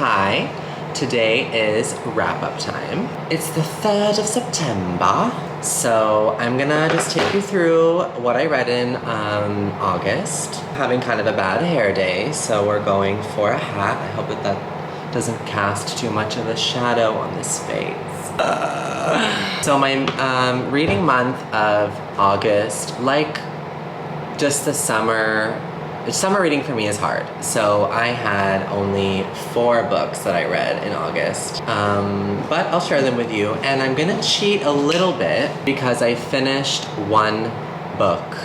Hi, today is wrap-up time. It's the 3rd of September, so I'm gonna just take you through what I read in August. Having kind of a bad hair day, so we're going for a hat. I hope that doesn't cast too much of a shadow on this face. So my reading month of August, like just the summer reading for me is hard. So I had only 4 books that I read in August, but I'll share them with you. And I'm gonna cheat a little bit because I finished 1 book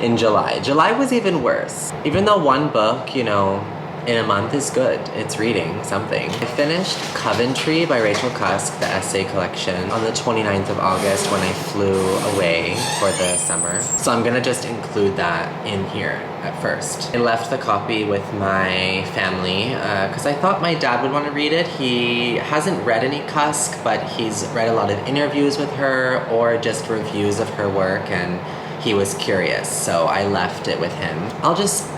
in July. July was even worse. Even though 1 book, you know, in a month is good. It's reading something. I finished Coventry by Rachel Cusk, the essay collection, on the 29th of August when I flew away for the summer. So I'm gonna just include that in here at first. I left the copy with my family because I thought my dad would want to read it. He hasn't read any Cusk, but he's read a lot of interviews with her or just reviews of her work, and he was curious, so I left it with him. I'll just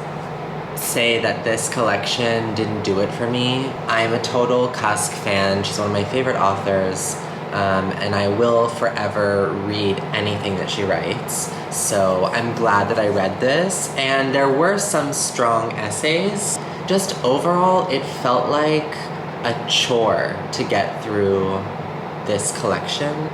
say that this collection didn't do it for me. I'm a total Cusk fan. She's one of my favorite authors, and I will forever read anything that she writes. So I'm glad that I read this, and there were some strong essays. Just overall, it felt like a chore to get through this collection.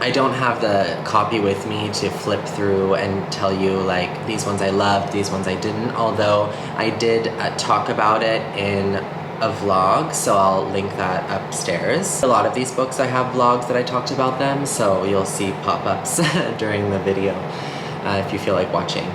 I don't have the copy with me to flip through and tell you like these ones I loved, these ones I didn't, although I did talk about it in a vlog, so I'll link that upstairs. A lot of these books I have vlogs that I talked about them, so you'll see pop-ups during the video if you feel like watching.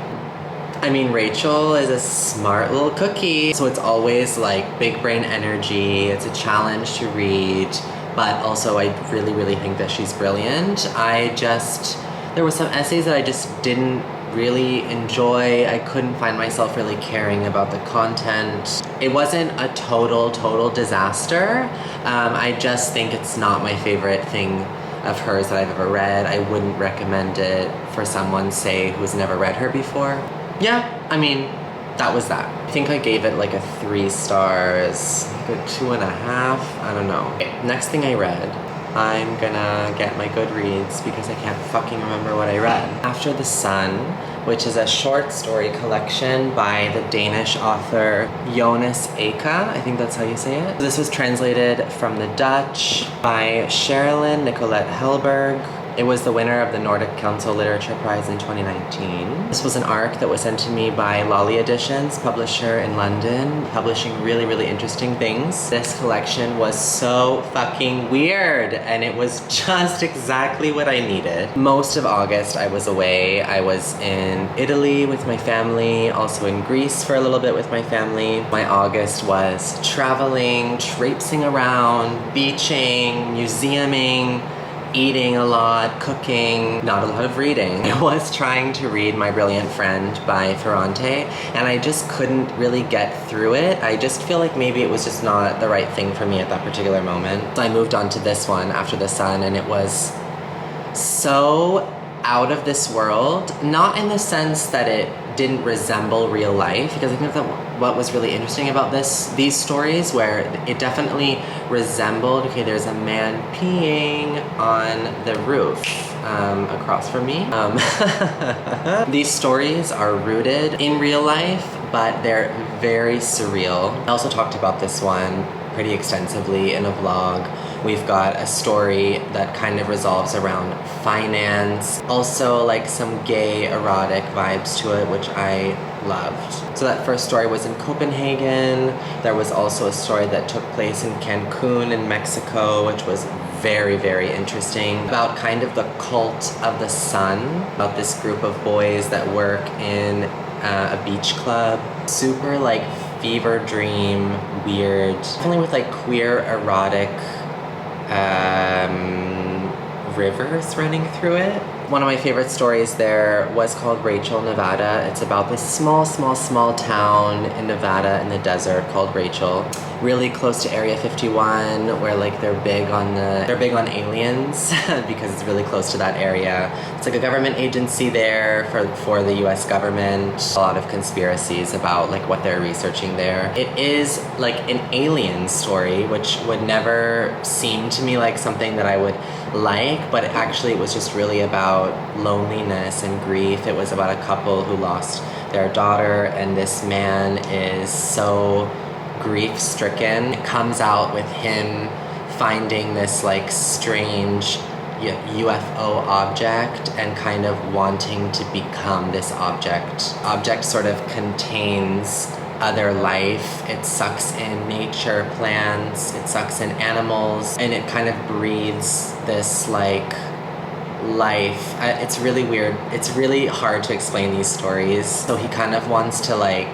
I mean, Rachel is a smart little cookie, so it's always like big brain energy, it's a challenge to read. But also I really think that she's brilliant. There were some essays that I just didn't really enjoy. I couldn't find myself really caring about the content. It wasn't a total disaster. I just think it's not my favorite thing of hers that I've ever read. I wouldn't recommend it for someone, say, who's never read her before. Yeah, I mean, that was that. I think I gave it like a 3 stars, like a 2.5, I don't know. Okay, next thing I read, I'm gonna get my Goodreads because I can't fucking remember what I read. After the Sun, which is a short story collection by the Danish author Jonas Eika, I think that's how you say it. This was translated from the Dutch by Sherilyn Nicolette Helberg. It was the winner of the Nordic Council Literature Prize in 2019. This was an ARC that was sent to me by Lolly Editions, publisher in London, publishing really interesting things. This collection was so fucking weird, and it was just exactly what I needed. Most of August I was away. I was in Italy with my family, also in Greece for a little bit with my family. My August was traveling, traipsing around, beaching, museuming, eating a lot, cooking, not a lot of reading. I was trying to read My Brilliant Friend by Ferrante, and I just couldn't really get through it. I just feel like maybe it was just not the right thing for me at that particular moment. So I moved on to this one, After the Sun, and it was so out of this world. Not in the sense that it didn't resemble real life, because I think that what was really interesting about these stories, where it definitely resembled, okay, there's a man peeing on the roof across from me. These stories are rooted in real life, but they're very surreal. I also talked about this one pretty extensively in a vlog. We've got a story that kind of resolves around finance, also like some gay erotic vibes to it, which I loved. So that first story was in Copenhagen. There was also a story that took place in Cancun in Mexico, which was very interesting, about kind of the cult of the sun, about this group of boys that work in a beach club. Super like fever dream, weird, definitely with like queer erotic rivers running through it. One of my favorite stories there was called Rachel, Nevada. It's about this small town in Nevada in the desert called Rachel. Really close to Area 51, where like they're big on aliens because it's really close to that area. It's like a government agency there for the US government. A lot of conspiracies about like what they're researching there. It is like an alien story, which would never seem to me like something that I would like, but actually it was just really about loneliness and grief. It was about a couple who lost their daughter, and this man is so grief-stricken. It comes out with him finding this like strange UFO object and kind of wanting to become this object. Object sort of contains other life. It sucks in nature, plants, it sucks in animals, and it kind of breathes this like life. It's really weird. It's really hard to explain these stories. So he kind of wants to like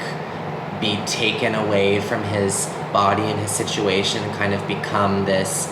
be taken away from his body and his situation and kind of become this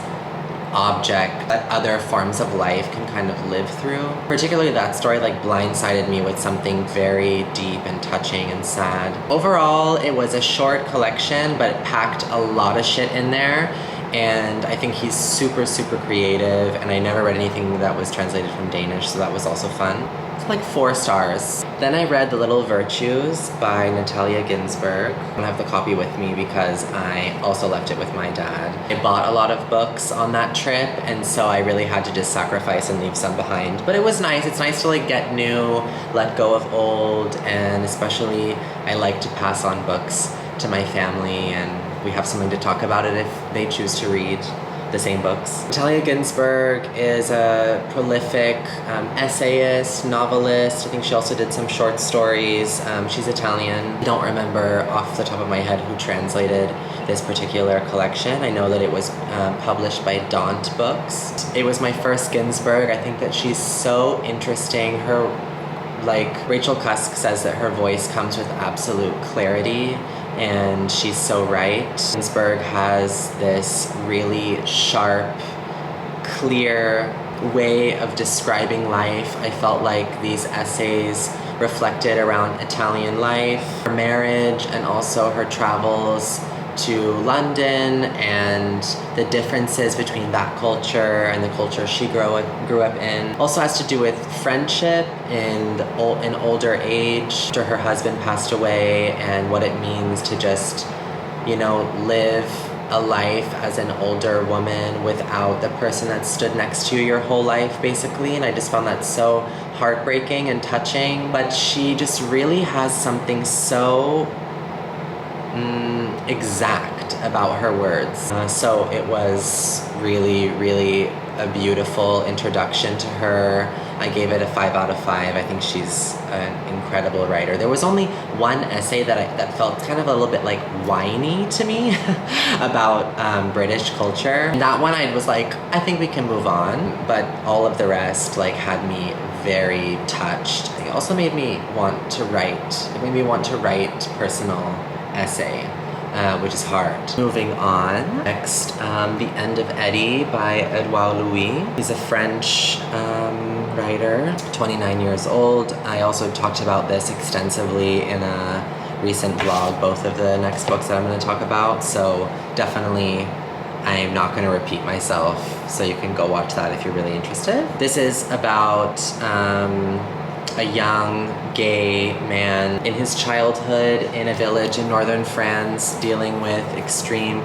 object that other forms of life can kind of live through. Particularly that story like blindsided me with something very deep and touching and sad. Overall, it was a short collection, but it packed a lot of shit in there, and I think he's super creative, and I never read anything that was translated from Danish, so that was also fun. Like 4 stars. Then I read The Little Virtues by Natalia Ginzburg. I don't have the copy with me because I also left it with my dad. I bought a lot of books on that trip, and so I really had to just sacrifice and leave some behind. But it was nice. It's nice to like get new, let go of old, and especially I like to pass on books to my family, and we have something to talk about it if they choose to read the same books. Natalia Ginzburg is a prolific essayist, novelist. I think she also did some short stories. She's Italian. I don't remember off the top of my head who translated this particular collection. I know that it was published by Daunt Books. It was my first Ginzburg. I think that she's so interesting. Her, like Rachel Cusk says, that her voice comes with absolute clarity, and she's so right. Ginzburg has this really sharp, clear way of describing life. I felt like these essays reflected around Italian life, her marriage, and also her travels to London and the differences between that culture and the culture she grew up in. Also has to do with friendship in older age after her husband passed away, and what it means to just, you know, live a life as an older woman without the person that stood next to you your whole life, basically. And I just found that so heartbreaking and touching. But she just really has something so exact about her words. So it was really a beautiful introduction to her. I gave it a 5 out of 5. I think she's an incredible writer. There was only one essay that felt kind of a little bit like whiny to me about British culture. And that one I was like, I think we can move on. But all of the rest like had me very touched. It also made me want to write. It made me want to write personal essay, which is hard. Moving on. Next, The End of Eddy by Édouard Louis. He's a French writer, 29 years old. I also talked about this extensively in a recent vlog, both of the next books that I'm going to talk about, so definitely I'm not going to repeat myself, so you can go watch that if you're really interested. This is about a young gay man in his childhood in a village in northern France dealing with extreme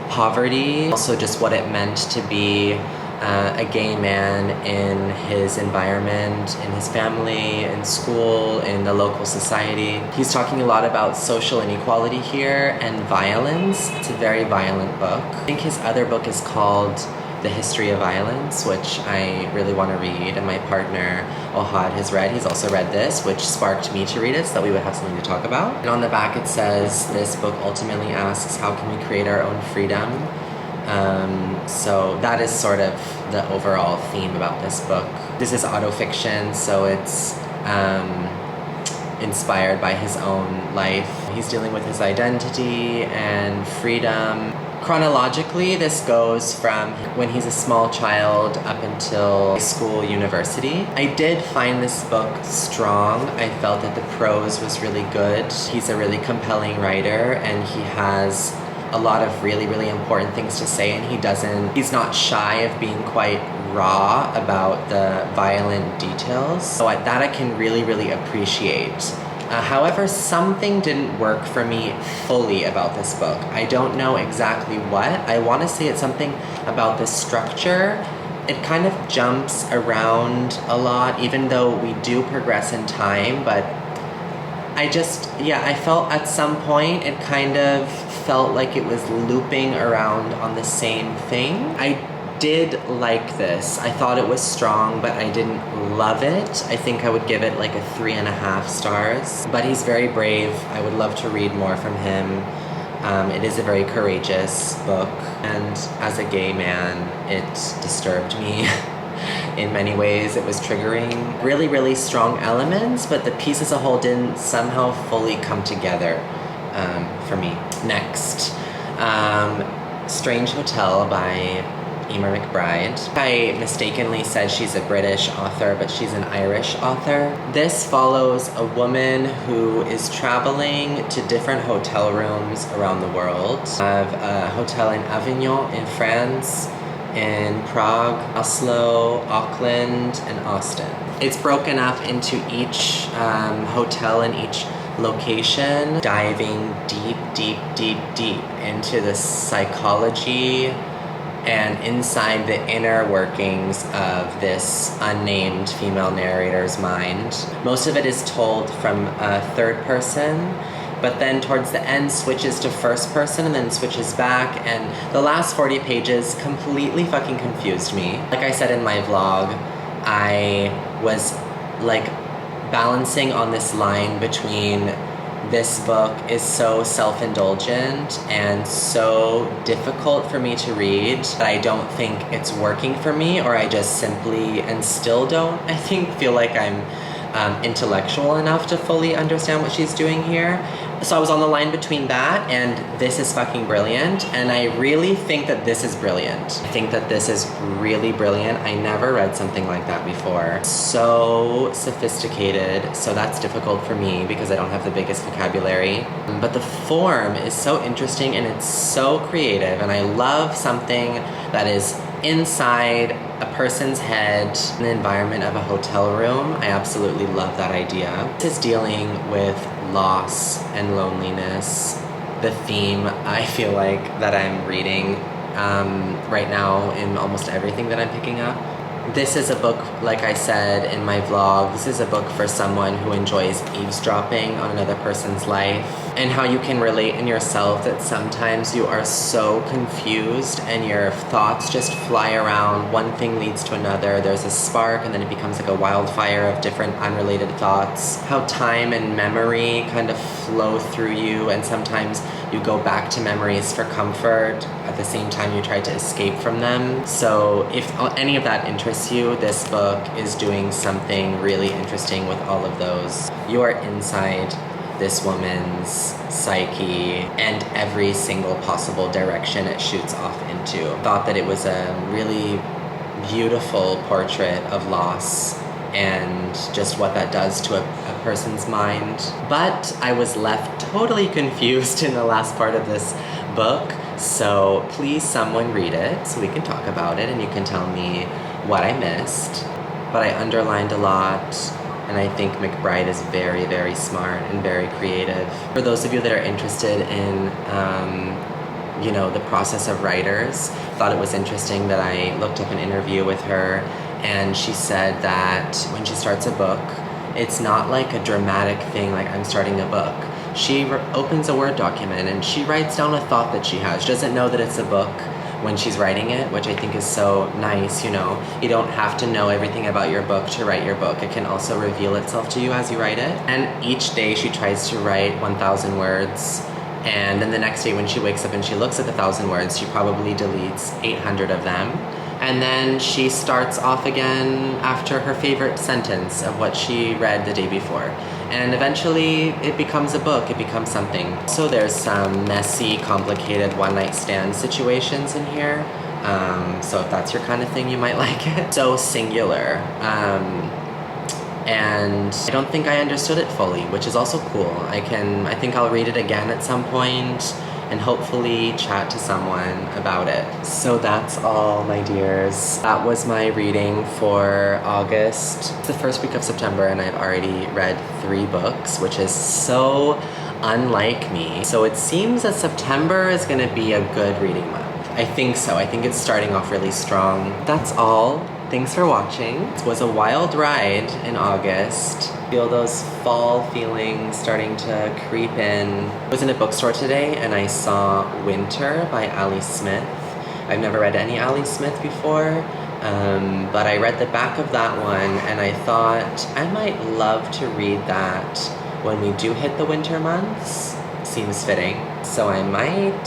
poverty. Also just what it meant to be a gay man in his environment, in his family, in school, in the local society. He's talking a lot about social inequality here and violence. It's a very violent book. I think his other book is called The History of Violence, which I really want to read, and my partner Ohad has read. He's also read this, which sparked me to read it so that we would have something to talk about. And on the back it says, this book ultimately asks, how can we create our own freedom? So that is sort of the overall theme about this book. This is autofiction, so it's inspired by his own life. He's dealing with his identity and freedom, Chronologically, this goes from when he's a small child up until high school, university. I did find this book strong. I felt that the prose was really good. He's a really compelling writer, and he has a lot of really, really important things to say, and he's not shy of being quite raw about the violent details. So that I can really, really appreciate. However, something didn't work for me fully about this book. I don't know exactly what. I want to say it's something about the structure. It kind of jumps around a lot, even though we do progress in time, but I felt at some point it kind of felt like it was looping around on the same thing. I did like this. I thought it was strong, but I didn't love it. I think I would give it like a 3.5 stars. But he's very brave. I would love to read more from him. It is a very courageous book, and as a gay man, it disturbed me. In many ways, it was triggering. Really, really strong elements, but the piece as a whole didn't somehow fully come together for me. Next, Strange Hotel by Eimear McBride. I mistakenly said she's a British author, but she's an Irish author. This follows a woman who is traveling to different hotel rooms around the world. I have a hotel in Avignon in France, in Prague, Oslo, Auckland, and Austin. It's broken up into each hotel and each location, diving deep, deep, deep, deep into the psychology and inside the inner workings of this unnamed female narrator's mind. Most of it is told from a third person, but then towards the end switches to first person and then switches back, and the last 40 pages completely fucking confused me. Like I said in my vlog, I was like balancing on this line between this book is so self-indulgent and so difficult for me to read that I don't think it's working for me, or I just simply, and still don't, I think, feel like I'm intellectual enough to fully understand what she's doing here. So I was on the line between that and this is fucking brilliant, and I really think that this is brilliant. I think that this is really brilliant. I never read something like that before. So sophisticated, so that's difficult for me because I don't have the biggest vocabulary. But the form is so interesting and it's so creative, and I love something that is inside a person's head, in the environment of a hotel room. I absolutely love that idea. This is dealing with loss and loneliness, the theme I feel like that I'm reading right now in almost everything that I'm picking up. This is a book, like I said in my vlog, this is a book for someone who enjoys eavesdropping on another person's life, and how you can relate in yourself that sometimes you are so confused and your thoughts just fly around. One thing leads to another. There's a spark and then it becomes like a wildfire of different unrelated thoughts. How time and memory kind of flow through you, and sometimes you go back to memories for comfort at the same time you try to escape from them. So if any of that interests you, this book is doing something really interesting with all of those. You are inside this woman's psyche and every single possible direction it shoots off into. I thought that it was a really beautiful portrait of loss and just what that does to a person's mind. But I was left totally confused in the last part of this book, so please someone read it so we can talk about it and you can tell me what I missed. But I underlined a lot, and I think McBride is very, very smart and very creative. For those of you that are interested in the process of writers, thought it was interesting that I looked up an interview with her, and she said that when she starts a book, it's not like a dramatic thing like I'm starting a book. She opens a Word document and she writes down a thought that she has. She doesn't know that it's a book when she's writing it, which I think is so nice, you know. You don't have to know everything about your book to write your book. It can also reveal itself to you as you write it. And each day she tries to write 1,000 words. And then the next day when she wakes up and she looks at the 1,000 words, she probably deletes 800 of them. And then she starts off again after her favorite sentence of what she read the day before. And eventually it becomes a book, it becomes something. So there's some messy, complicated one-night stand situations in here. So if that's your kind of thing, you might like it. So singular. And I don't think I understood it fully, which is also cool. I think I'll read it again at some point and hopefully chat to someone about it. So that's all, my dears. That was my reading for August. It's the first week of September and I've already read 3 books, which is so unlike me. So it seems that September is gonna be a good reading month. I think so. I think it's starting off really strong. That's all. Thanks for watching. It was a wild ride in August. Feel those fall feelings starting to creep in. I was in a bookstore today and I saw Winter by Ali Smith. I've never read any Ali Smith before, but I read the back of that one and I thought I might love to read that when we do hit the winter months. Seems fitting. So I might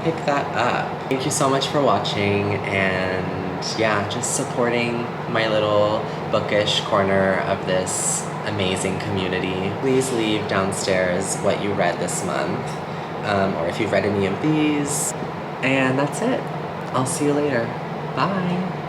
pick that up. Thank you so much for watching, and yeah, just supporting my little bookish corner of this amazing community. Please leave downstairs what you read this month, or if you've read any of these. And that's it. I'll see you later. Bye.